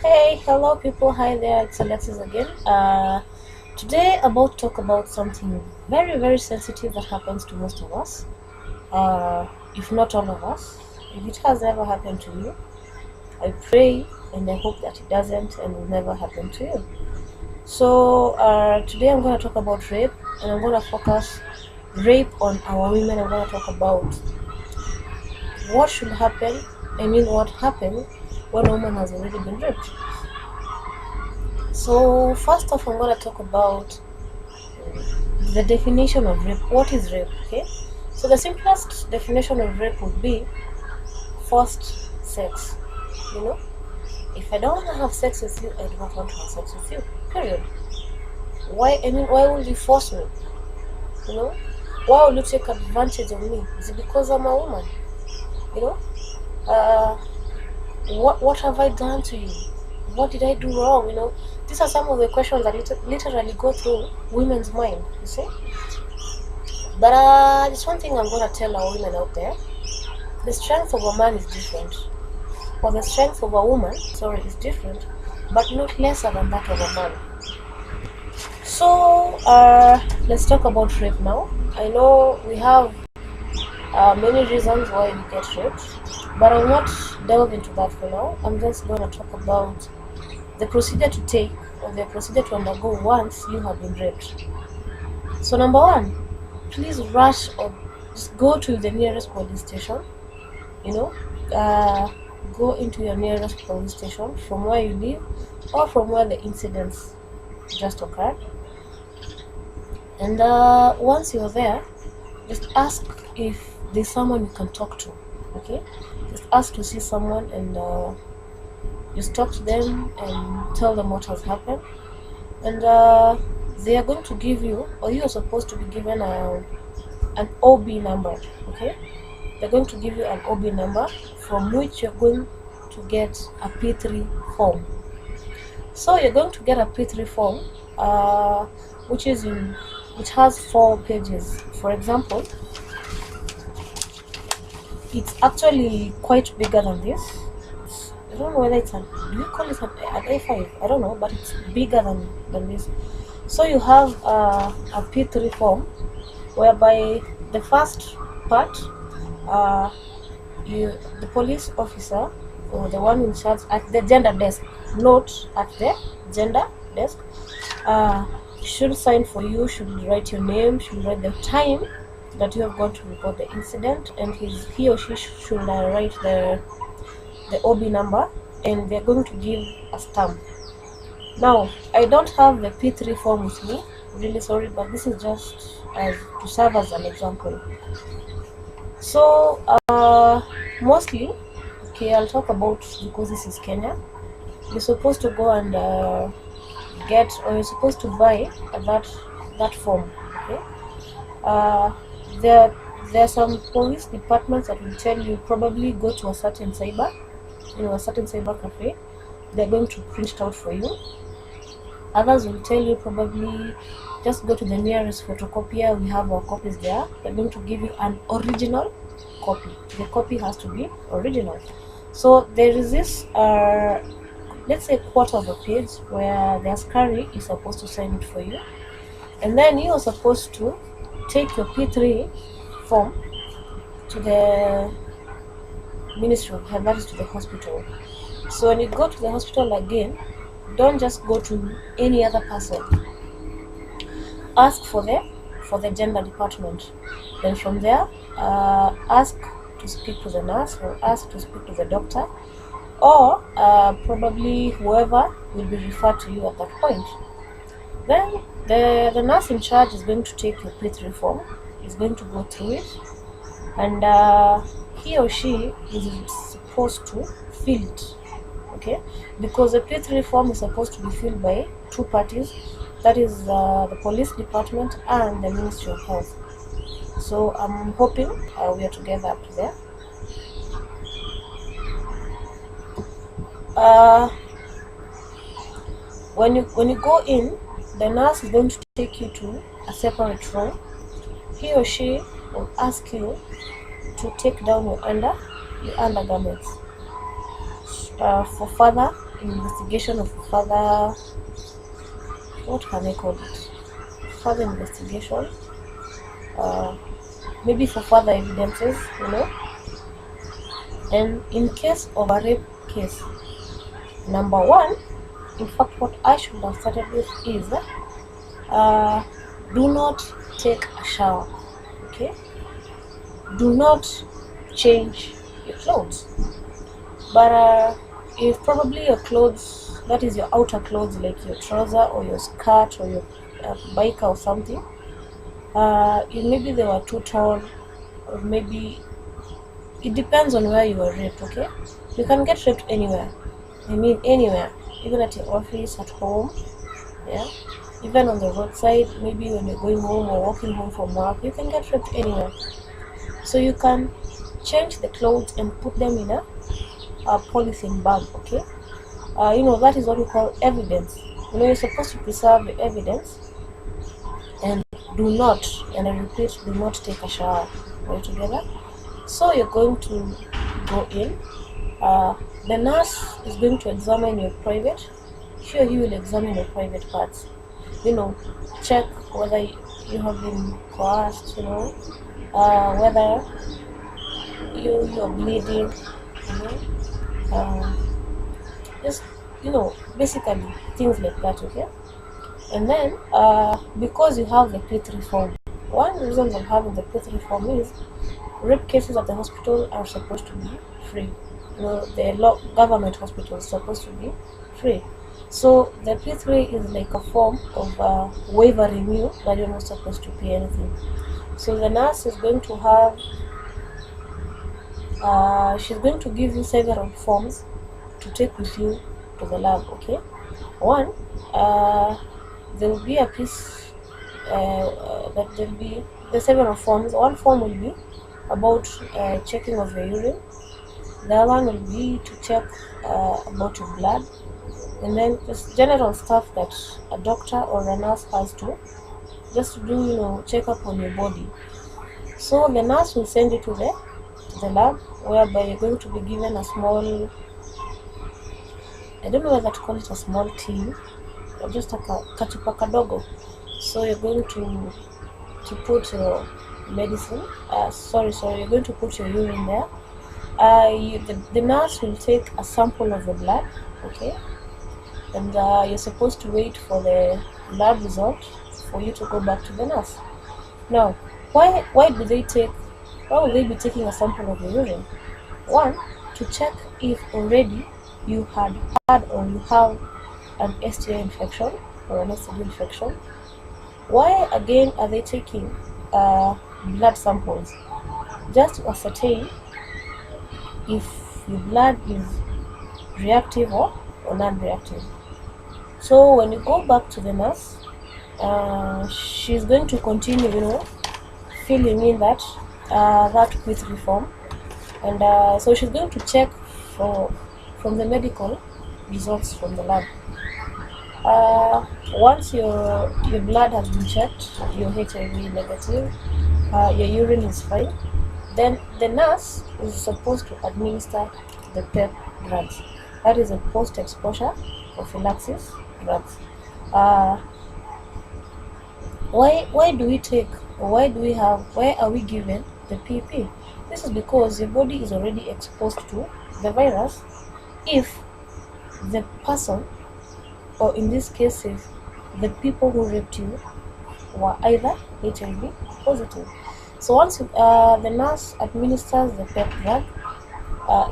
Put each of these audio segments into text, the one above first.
Hey, hello people. Hi there. It's Alexis again. Today I'm about to talk about something very, very sensitive that happens to most of us. Uh, if not all of us. If it has ever happened to you, I pray and I hope that it doesn't and will never happen to you. So today I'm going to talk about rape, and I'm going to focus rape on our women. I'm going to talk about what should happen. I mean, what happened when a woman has already been raped. So first off, I'm going to talk about the definition of rape. What is rape? Okay, so the simplest definition of rape would be forced sex. You know, if I don't want to have sex with you, I do not want to have sex with you. Period. Why? I mean, why would you force me? You know, why will you take advantage of me? Is it because I'm a woman? You know, uh, what have I done to you? What did I do wrong? You know, these are some of the questions that literally go through women's mind. You see. But there's one thing I'm going to tell our women out there. The strength of a man is different. Or the strength of a woman, is different, but not lesser than that of a man. So let's talk about rape now. I know we have many reasons why we get raped, but I'll not delve into that for now. I'm just going to talk about the procedure to take or the procedure to undergo once you have been raped. So number one, please rush or just go to the nearest police station. You know, go into your nearest police station from where you live or from where the incidents just occurred. And once you're there, just ask if there's someone you can talk to. Okay, just ask to see someone and just talk to them and tell them what has happened. And they are going to give you, or you are supposed to be given an OB number. Okay, they're going to give you an OB number from which you're going to get a P3 form. So you're going to get a P3 form, which has 4 pages. For example, it's actually quite bigger than this. I don't know whether do you call it an A5? I don't know, but it's bigger than this. So you have a P3 form, whereby the first part, the police officer or the one in charge at the gender desk, note at the gender desk, should sign for you, should write your name, should write the time that you have gone to report the incident, and he or she should write the OB number, and they're going to give a stamp. Now, I don't have the P3 form with me, really sorry, but this is just to serve as an example. So mostly, okay, I'll talk about, because this is Kenya, you're supposed to go and you're supposed to buy that form. Okay, there are some police departments that will tell you probably go to a certain cyber cafe. They're going to print it out for you. Others will tell you probably just go to the nearest photocopier. We have our copies there. They're going to give you an original copy. The copy has to be original. So there is this, let's say, quarter of a page where the askari is supposed to sign it for you. And then you are supposed to take your P3 form to the Ministry of Health, that is to the hospital. So when you go to the hospital again, don't just go to any other person. Ask for the gender department. Then from there, ask to speak to the nurse or ask to speak to the doctor, or probably whoever will be referred to you at that point. Then the nurse in charge is going to take your P3 form, is going to go through it, and he or she is supposed to fill it. Okay, because the P3 form is supposed to be filled by 2 parties, that is the police department and the Ministry of Health. So I'm hoping we are together up to there. When you go in, the nurse is going to take you to a separate room. He or she will ask you to take down your undergarments for further investigation of further, what can I call it, further investigation, maybe for further evidences, And in case of a rape case, number one, in fact, what I should have started with is do not take a shower, okay? Do not change your clothes. But if probably your clothes, that is your outer clothes, like your trouser or your skirt or your biker or something, maybe they were too tall, or maybe it depends on where you were raped, okay? You can get raped anywhere. I mean anywhere, even at your office, at home, yeah, even on the roadside, maybe when you're going home or walking home from work, you can get raped anywhere. So you can change the clothes and put them in a polythene bag, okay? That is what we call evidence. You're supposed to preserve the evidence, and do not, and I repeat, do not take a shower. Are you together? So you're going to go in. The nurse is going to examine your private. Sure, he will examine your private parts. Check whether you have been coerced. Whether you're bleeding. Just basically things like that. Okay. And then because you have the P3 form, one reason of having the P3 form is rape cases at the hospital are supposed to be free. The government hospital is supposed to be free. So the P3 is like a form of waivering you that you're not supposed to pay anything. So the nurse is going to have, she's going to give you several forms to take with you to the lab, okay? One, there will be a piece that there will be the several forms. One form will be about checking of your urine. The other one will be to check about your blood, and then just general stuff that a doctor or a nurse has to just do, check up on your body. So the nurse will send you to the lab, whereby you're going to be given a small, I don't know whether to call it a small tin or just a kachupa kadogo. So you're going to put your medicine. You're going to put your urine there. The nurse will take a sample of the blood, okay, and you're supposed to wait for the lab result for you to go back to the nurse. Now, why will they be taking a sample of your urine? One, to check if already you had had or you have an STI infection or an STD infection. Why again are they taking blood samples? Just to ascertain if your blood is reactive or non-reactive. So when you go back to the nurse, she's going to continue, filling in that P3 form, and so she's going to check from the medical results from the lab. Once your blood has been checked, you're HIV negative, your urine is fine, then the nurse is supposed to administer the PEP drugs. That is a post-exposure prophylaxis drugs. Why are we given the PP? This is because your body is already exposed to the virus if the person, or in this case, if the people who raped you were either HIV positive. So once the nurse administers the PEP drug,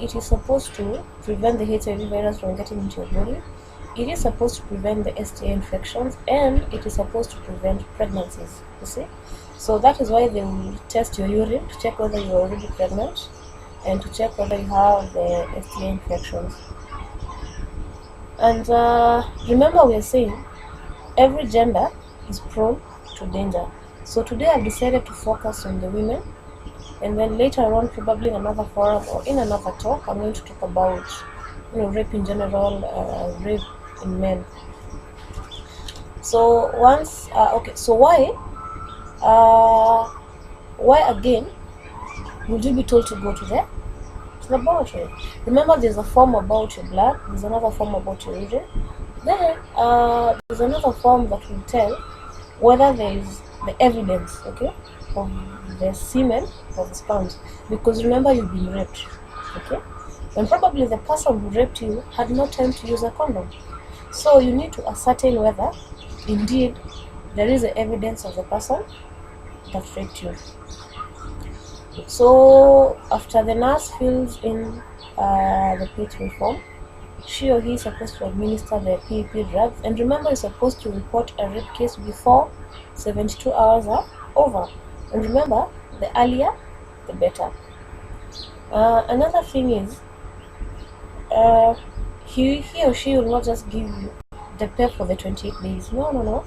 it is supposed to prevent the HIV virus from getting into your body. It is supposed to prevent the STI infections, and it is supposed to prevent pregnancies, you see. So that is why they will test your urine to check whether you are already pregnant and to check whether you have the STI infections. And remember, we are saying every gender is prone to danger. So today I've decided to focus on the women, and then later on, probably in another forum or in another talk, I'm going to talk about rape in general, rape in men. So once so why again would you be told to go to the laboratory. Remember, there's a form about your blood, there's another form about your urine, then there's another form that will tell whether there is the evidence, okay, of the semen or the sperms. Because remember, you've been raped, okay, and probably the person who raped you had no time to use a condom. So you need to ascertain whether indeed there is the evidence of the person that raped you. So after the nurse fills in the P3 form, she or he is supposed to administer the PEP drugs. And remember, you're supposed to report a rape case before 72 hours are over. And remember, the earlier, the better. Another thing is, he or she will not just give you the PEP for the 28 days. No.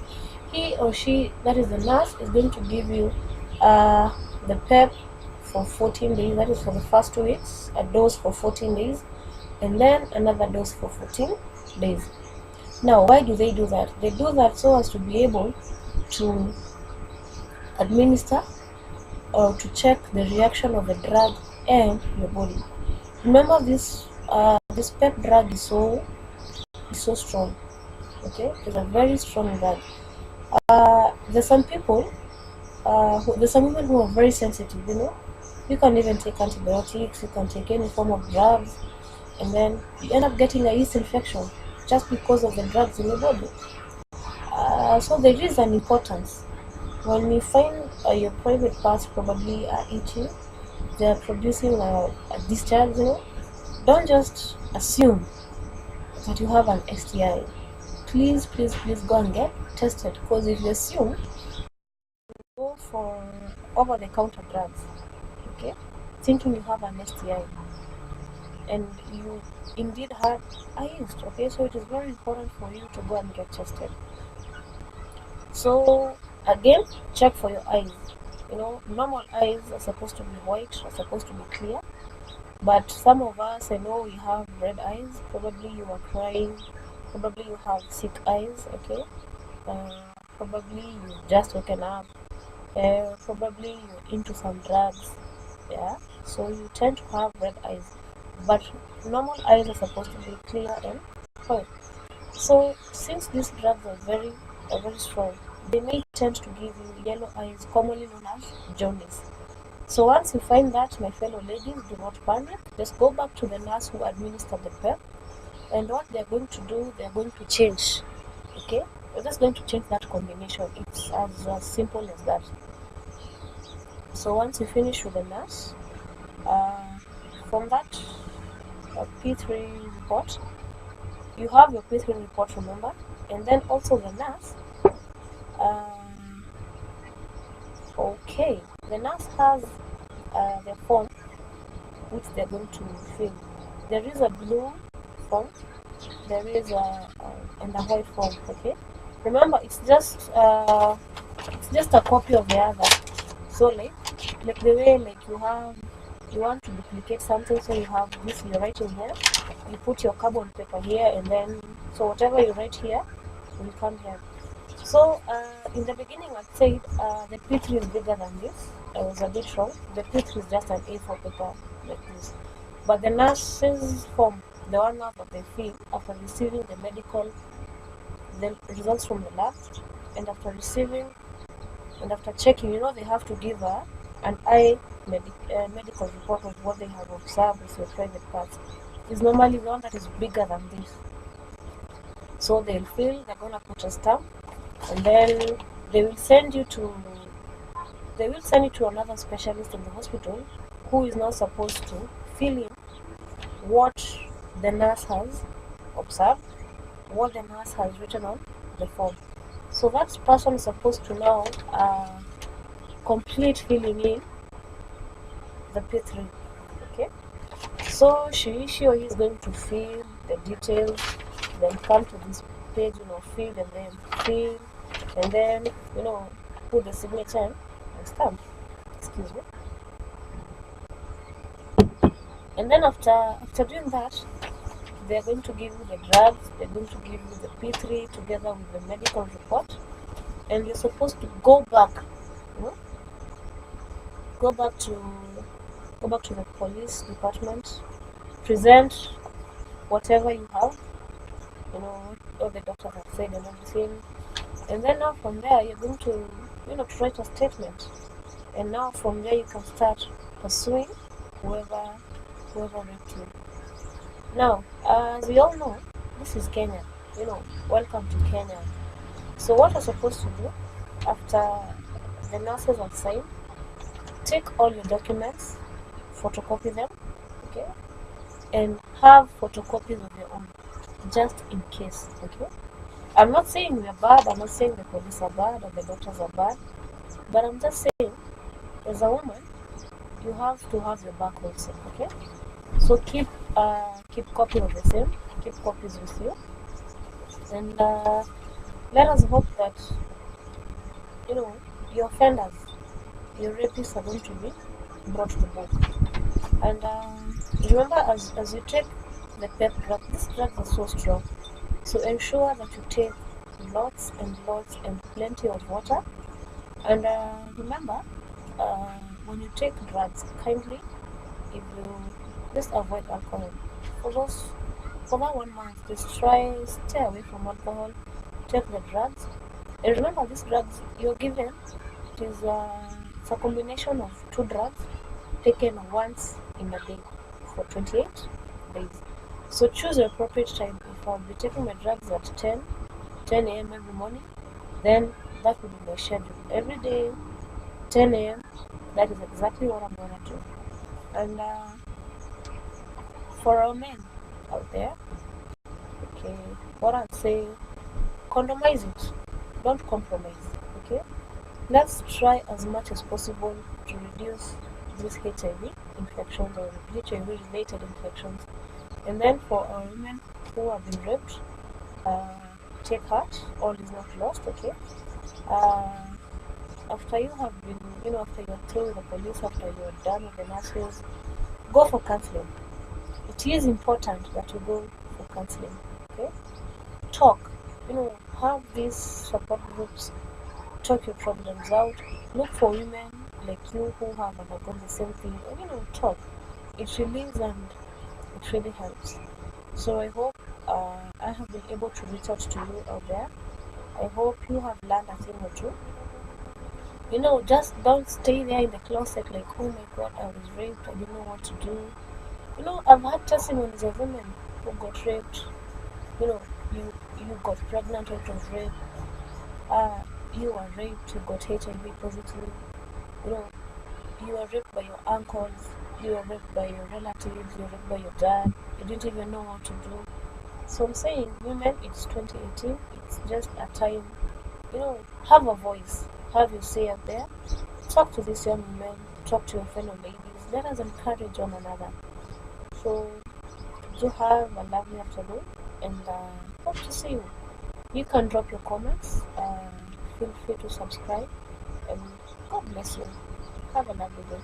He or she, that is the nurse, is going to give you the PEP for 14 days. That is for the first 2 weeks, a dose for 14 days, and then another dose for 14 days. Now, why do they do that? They do that so as to be able to administer or to check the reaction of the drug and your body. Remember, this PEP drug is so strong. Okay, it's a very strong drug. There's some people, there's some women who are very sensitive. You can even take antibiotics, you can take any form of drugs, and then you end up getting a yeast infection just because of the drugs in your body. So there is an importance. When you find your private parts probably are itching, they are producing a discharge, don't just assume that you have an STI. Please go and get tested, because if you assume, go for over-the-counter drugs, okay, thinking you have an STI, and you indeed had a yeast, okay, so it is very important for you to go and get tested. So again, check for your eyes. Normal eyes are supposed to be white, are supposed to be clear, but some of us, I know, we have red eyes. Probably you are crying, probably you have sick eyes, okay, probably you just woken up, probably you're into some drugs, yeah, so you tend to have red eyes, but normal eyes are supposed to be clear and white. So since these drugs are very strong, they may tend to give you yellow eyes, commonly known as jaundice. So once you find that, my fellow ladies, do not panic. Just go back to the nurse who administered the PEP, and what they're going to do, they're going to change, okay? They're just going to change that combination. It's as simple as that. So once you finish with the nurse, from that P3 report, you have your P3 report, remember, and then also the nurse. Okay, the nurse has the form which they're going to fill. There is a blue form, there is and a white form. Okay, remember, it's just a copy of the other. So like the way, like, you want to duplicate something, so you have this, you're writing here, you put your carbon paper here, and then so whatever you write here will come here. So in the beginning I said the P3 is bigger than this. I was a bit wrong. The P3 is just an A4 paper like this. But the nurse's form, the one now that they fill after receiving the results from the lab, and after receiving and after checking, they have to give an medical report of what they have observed with your private parts. It's normally the one that is bigger than this. So they'll fill, they're gonna put a stamp, and then they will send you to another specialist in the hospital, who is now supposed to fill in what the nurse has observed, what the nurse has written on the form. So that person is supposed to now complete filling in the P3. Okay, so she or he is going to fill the details, then come to this page, fill, and then fill, and then put the signature and stamp. Excuse me. And then after doing that, they're going to give you the drugs, they're going to give you the P3 together with the medical report, and you're supposed to go back to the police department present whatever you have, what the doctors have said and everything. And then now from there, you're going to, to write a statement. And now from there, you can start pursuing whoever raped you. Now, as we all know, this is Kenya. Welcome to Kenya. So what you're supposed to do after the nurses have signed, take all your documents, photocopy them, okay, and have photocopies of your own, just in case, okay. I'm not saying we're bad, I'm not saying the police are bad or the doctors are bad, but I'm just saying, as a woman, you have to have your back also, okay. So keep copies of the same, keep copies with you, and let us hope that your offenders, your rapists are going to be brought to book. And remember, as you take the pep drug, these drugs are so strong, so ensure that you take lots and lots and plenty of water. And remember, when you take drugs, kindly, if you just avoid alcohol for that 1 month, just stay away from alcohol, take the drugs. And remember, these drugs you're given, it's a combination of 2 drugs taken once in a day for 28 days. So choose your appropriate time. If I'll be taking my drugs at 10 a.m. every morning, then that will be my schedule. Every day, 10 a.m., that is exactly what I'm going to do. And for our men out there, okay, what I'd say, condomize it. Don't compromise, okay? Let's try as much as possible to reduce these HIV infections or HIV-related infections. And then for our women who have been raped, take heart, all is not lost, okay? After you have been, after you're through with the police, after you're done with the nurses, go for counseling. It is important that you go for counseling, okay? Talk, have these support groups, talk your problems out, look for women like you who have undergone the same thing, and talk. It relieves and it really helps. So I hope I have been able to reach out to you out there. I hope you have learned a thing or two. Just don't stay there in the closet like, oh my god, I was raped, I didn't know what to do. I've had testimonies of women who got raped. You got pregnant out of rape. You were raped, you got HIV positive. You were raped by your uncles, you were raped by your relatives, you were raped by your dad. You didn't even know what to do. So I'm saying, women, it's 2018. It's just a time, have a voice, have your say out there. Talk to these young women, talk to your fellow ladies. Let us encourage one another. So do have a lovely afternoon, and hope to see you. You can drop your comments. Feel free to subscribe, and God bless you. Have a lovely day.